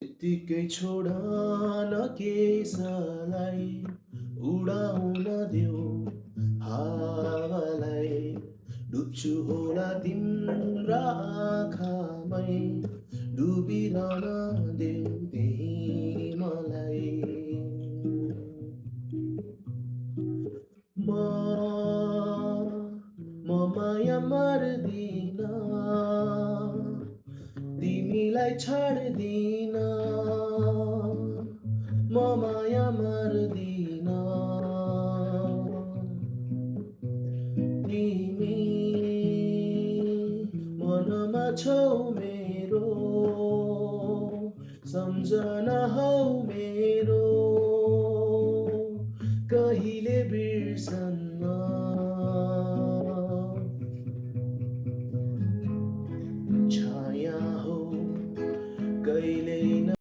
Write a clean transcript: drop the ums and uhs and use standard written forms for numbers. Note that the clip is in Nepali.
त्यत्तिकै छोड न केशलाई उडाउन देऊ हावालाई डुब्छु होला तिम्रा आँखामै डुबिरहन देऊ त्यही मलाई म माया मर्दिन तिमीलाई छाड्दिन म माया मर्दिन तिमी मनमा छौ मेरो सम्झना हौ मेरो कहिले बिर्सन